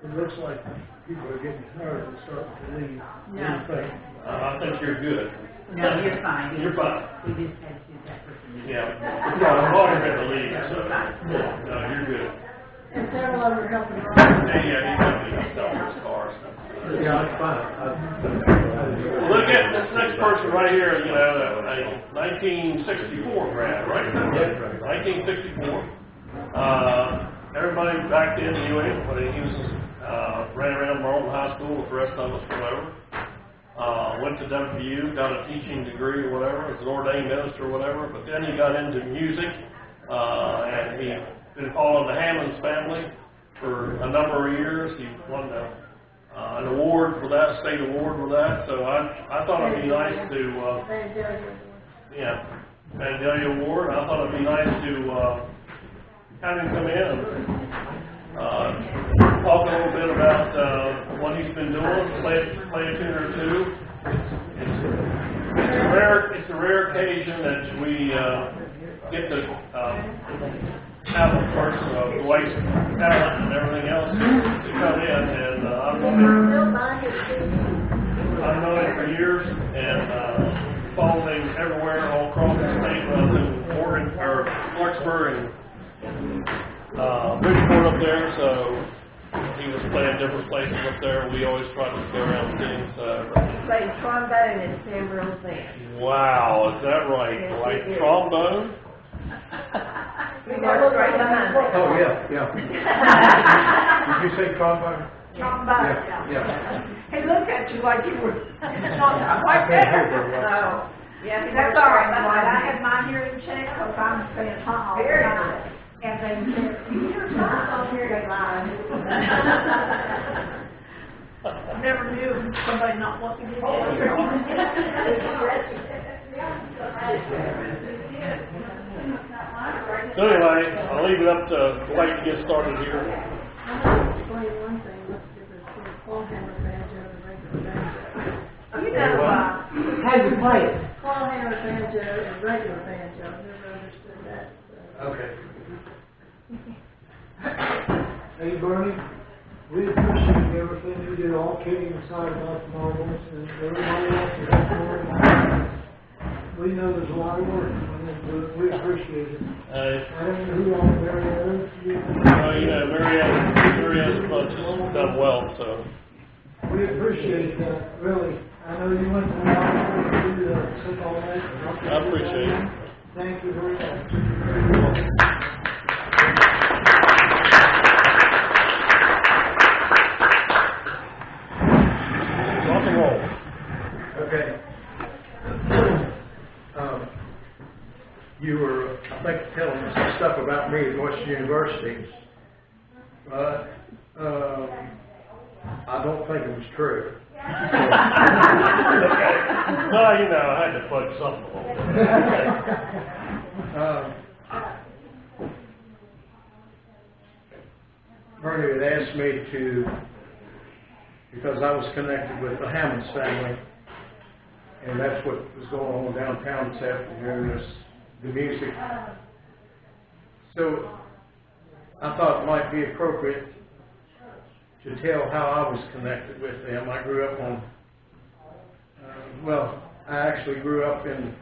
It looks like people are getting tired and starting to leave. No. What do you think? I think you're good. No, you're fine. You're fine. We just had to do that person. Yeah. I'm already in the league, so, Yeah. no, you're good. And several of them are helping around. Yeah, he's gonna be selling his cars. Yeah, it's fine. Look at this next person right here, you know, a 1964 grad, right? That's right. 1964. Everybody back then knew him, but he was, ran around Marlton High School with the rest of us, whatever. Went to WU, got a teaching degree or whatever, was an ordained minister or whatever, but then he got into music, and he been following the Hammonds family for a number of years. He won an award for that, state award for that, so I thought it'd be nice to, yeah, Vandalia Award. I thought it'd be nice to, have him come in and, talk a little bit about, what he's been doing, play a tune or two. It's a rare occasion that we, get to, have a person of waste talent and everything else to come in, and I've known him for years and followed him everywhere all across the state. I was in Oregon or Clarksburg and Bridgeport up there, so he was playing different places up there. We always tried to go around with him. He played trombone in Samuel's band. Wow, is that right? Yes, Like he did. trombone? We worked right behind him. Oh, yeah. Did you say trombone? Trombone. Yeah. He looked at you like you were I right can't there. hear very well. Oh, yeah, that's all right. I had my hearing checked because I'm saying huh all the time. And they said, you hear something on here, they lied. I never knew somebody not wanting to get So anyway, I'll leave it up to Dwight to get started here. I'm going to explain one thing, what's the difference between a claw hammer banjo and a regular banjo. You know, How do you play it? Claw hammer banjo and regular banjo, I've never understood that. So. Okay. Hey, Bernie, we appreciate everything you do, all kidding aside about the marbles and everybody else is helping. We know there's a lot of work, but we appreciate it. I don't know who all Mary is. You know, Marianne's bunch has done well, so. We appreciate that, really. I know you went through a lot of work to do that, took all that. I appreciate it. Thank you very much. Rock and roll. Okay. You were, I think, telling us some stuff about me at Western University, but I don't think it was true. Well, you know, I had to plug something Bernie had asked me to, because I was connected with the Hammonds family, and that's what was going on downtown this afternoon, is the music. So I thought it might be appropriate to tell how I was connected with them. I grew up on, I actually grew up in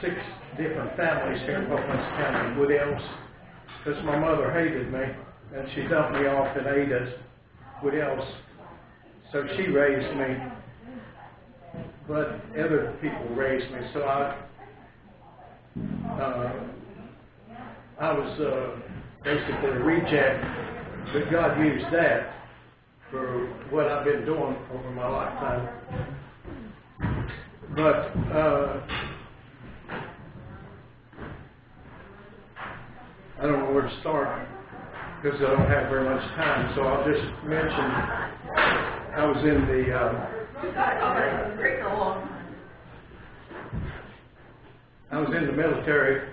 6 different families here in Buckland County, Woodell's, because my mother hated me, and she dumped me off in Ada's, Woodell's. So she raised me, but other people raised me. So I was basically a reject, but God used that for what I've been doing over my lifetime. But I don't know where to start because I don't have very much time. So I'll just mention I was in the military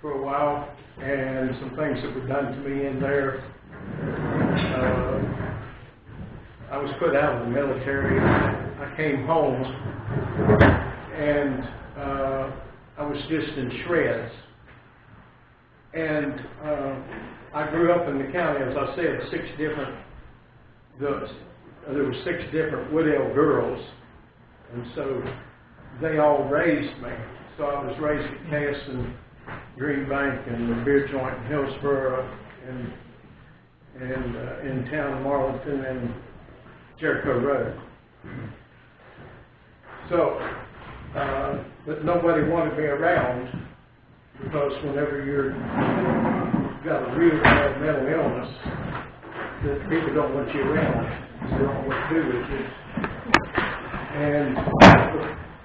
for a while, and some things that were done to me in there. I was put out of the military. I came home, and I was just in shreds. And I grew up in the county, as I said, 6 different there were 6 different Woodell girls, and so they all raised me. So I was raised at Cass and Green Bank and the beer joint in Hillsborough and in town of Marlington and Jericho Road. So, but nobody wanted me around because whenever you've got a real bad mental illness, that people don't want you around. They don't know what to do with you. And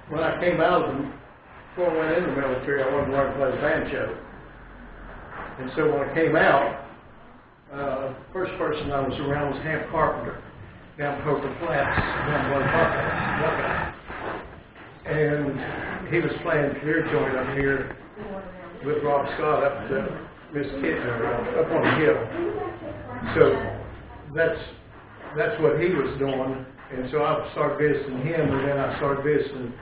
when I came out of them, before I went in the military, I wanted to learn to play the banjo. And so when I came out, first person I was around was Hamp Carpenter down Poker Flats, down one Buckeye. And he was playing clear joint up here with Rob Scott up to Miss Kittner, up on the hill. So that's what he was doing. And so I started visiting him, and then I started visiting,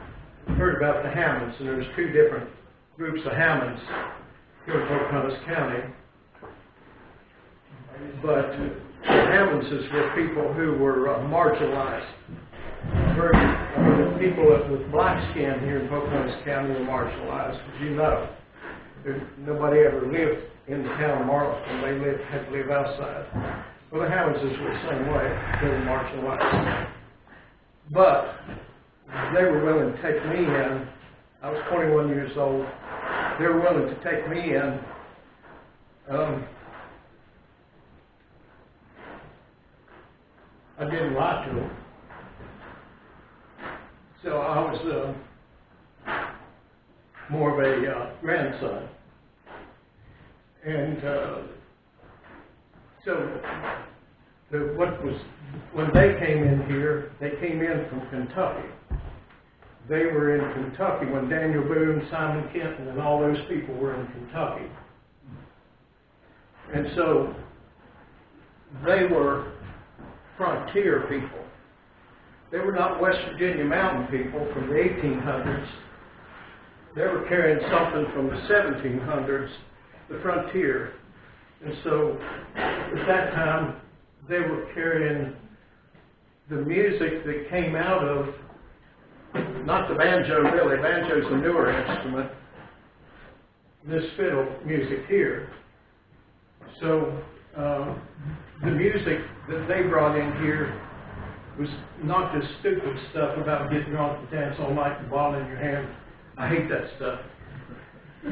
heard about the Hammonds, and there's 2 different groups of Hammonds here in Pocahontas County. But the Hammonds were people who were marginalized. People with black skin here in Pocahontas County were marginalized, as you know. Nobody ever lived in the town of Marlington. They had to live outside. Well, the Hammonds were the same way. They were marginalized. But they were willing to take me in. I was 21 years old. They were willing to take me in. I didn't lie to them. So I was more of a grandson. And when they came in here, they came in from Kentucky. They were in Kentucky when Daniel Boone, Simon Kenton, and all those people were in Kentucky. And so they were frontier people. They were not West Virginia mountain people from the 1800s. They were carrying something from the 1700s, the frontier. And so at that time, they were carrying the music that came out of, not the banjo really, banjo's a newer instrument, this fiddle music here. So the music that they brought in here was not this stupid stuff about getting drunk and dance all night and ball in your hand. I hate that stuff.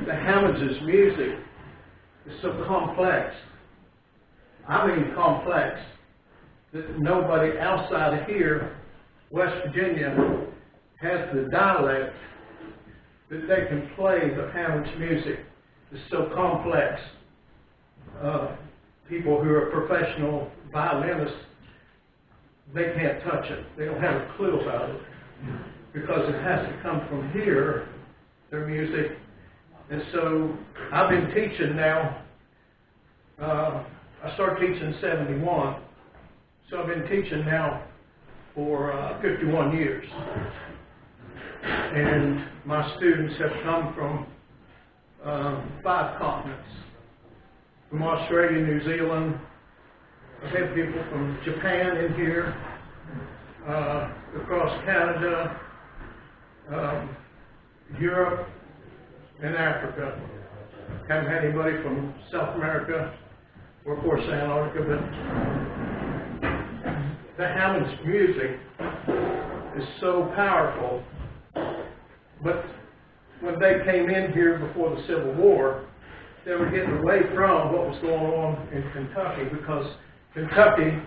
The Hammonds' music is so complex. I mean complex, that nobody outside of here, West Virginia, has the dialect that they can play the Hammonds' music. It's so complex. People who are professional violinists, they can't touch it. They don't have a clue about it because it has to come from here, their music. And so I've been teaching now. I started teaching in 71. So I've been teaching now for 51 years. And my students have come from 5 continents. From Australia, New Zealand. I've had people from Japan in here, across Canada, Europe, and Africa. Haven't had anybody from South America, or of course Antarctica, but the Hammonds' music is so powerful. But when they came in here before the Civil War, they were getting away from what was going on in Kentucky because Kentucky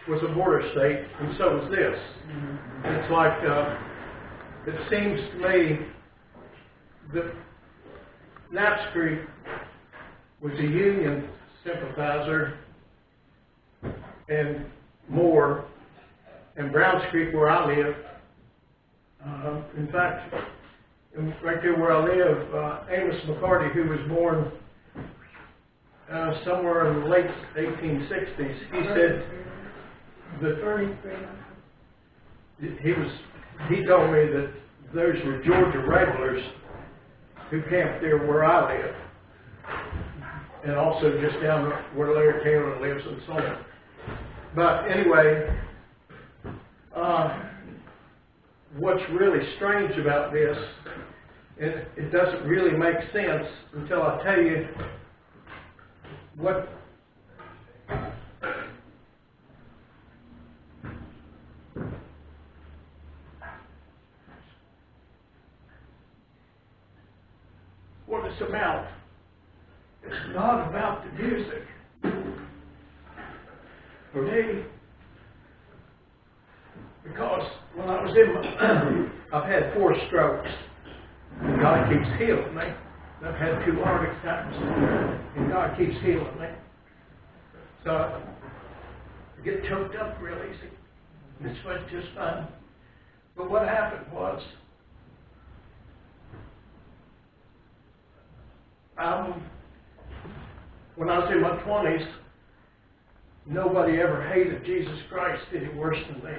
was a border state, and so was this. And it's like, it seems to me that Knapp's Creek was a Union sympathizer and more, and Browns Creek, where I live, in fact, right there where I live, Amos McCarty, who was born somewhere in the late 1860s, he said that he told me that those were Georgia regulars who camped there where I live, and also just down where Larry Taylor lives and so on. But anyway, what's really strange about this, and it doesn't really make sense until I tell you what it's about. It's not about the music. For me, because when I was in my, I've had 4 strokes, and God keeps healing me. I've had 2 heart attacks, and God keeps healing me. So I get choked up real easy. This was just fine. But what happened was, when I was in my 20s, nobody ever hated Jesus Christ any worse than me.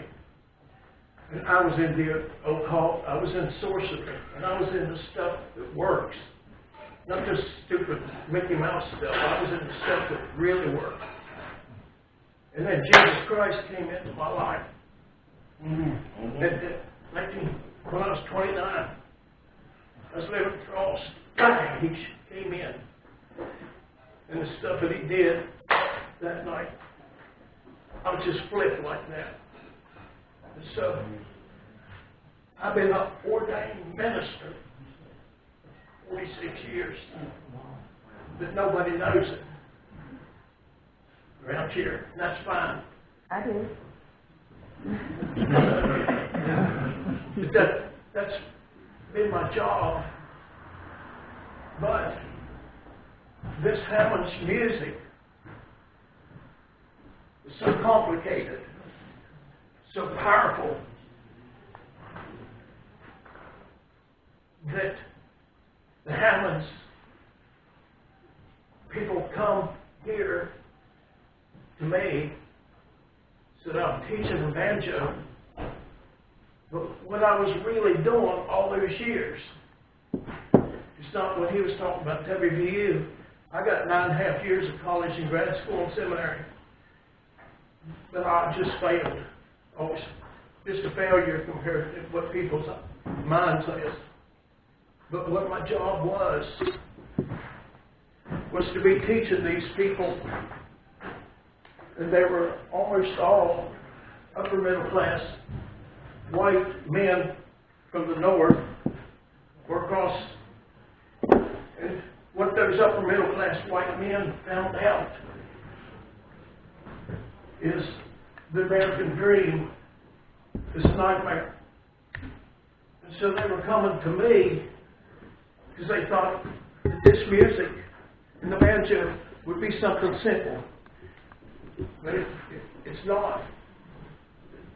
And I was in the occult, I was in sorcery, and I was in the stuff that works. Not this stupid Mickey Mouse stuff. I was in the stuff that really worked. And then Jesus Christ came into my life. When I was 29, I was living across. He came in. And the stuff that he did that night, I was just flipped like that. And so, I've been an ordained minister 46 years, but nobody knows it around here, and that's fine. I do. That's been my job, but this Hammond's music is so complicated, so powerful, that the Hammonds, people come here to me, so that I'm teaching them banjo, but what I was really doing all those years, it's not what he was talking about, WVU. I got 9.5 years of college and grad school and seminary, but I just failed. Always just a failure compared to what people's mind says. But what my job was to be teaching these people, and they were almost all upper middle class white men from the north or across. And what those upper middle class white men found out is the American dream is a nightmare. And so they were coming to me because they thought that this music and the banjo would be something simple. But it's not.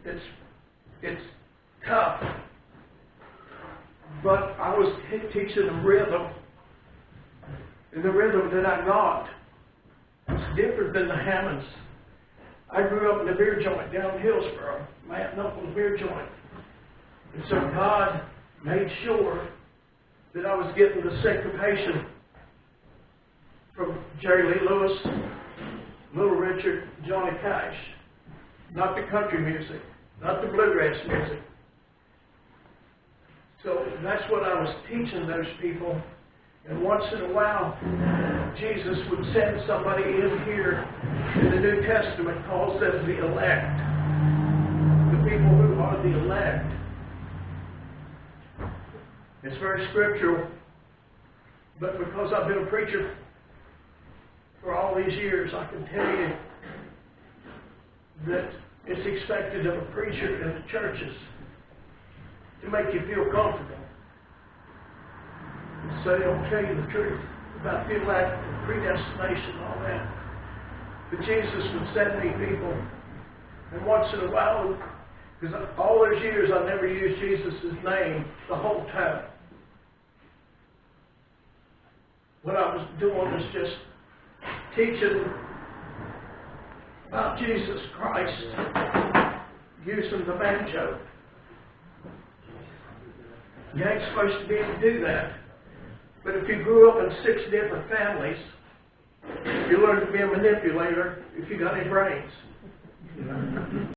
It's tough. But I was teaching them rhythm. And the rhythm that I got was different than the Hammonds. I grew up in a beer joint down in Hillsboro, Matt Knuckles beer joint. And so God made sure that I was getting the syncopation from Jerry Lee Lewis, Little Richard, Johnny Cash. Not the country music, not the bluegrass music. So that's what I was teaching those people. And once in a while, Jesus would send somebody in here in the New Testament, calls them the elect. The people who are the elect. It's very scriptural, but because I've been a preacher for all these years, I can tell you that it's expected of a preacher in the churches to make you feel comfortable. So they don't tell you the truth about the elect, predestination, and all that. But Jesus would send me people, and once in a while, because all those years I never used Jesus' name the whole time. What I was doing was just teaching about Jesus Christ, using the banjo. You ain't supposed to be able to do that. But if you grew up in 6 different families, you learn to be a manipulator if you got any brains. you know.